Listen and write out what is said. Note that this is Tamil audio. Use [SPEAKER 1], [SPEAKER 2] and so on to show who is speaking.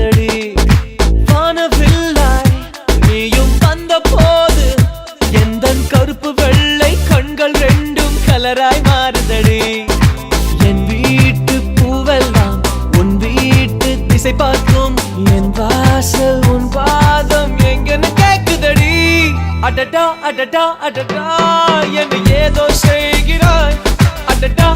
[SPEAKER 1] மாறுதடி வானவில்லாய் நீயும் வந்த போது எந்தன் கருப்பு வெள்ளை கண்கள் ரெண்டும் கலராய் மாறுதடி என் வீட்டு பூவெல்லாம் உன் வீட்டு திசை பார்க்கும் என் வாசல் உன் பாதம் எங்கன்னு கேக்குதடி அடடா அடடா அடடா என்ன ஏதோ செய்கிறாய் அடடா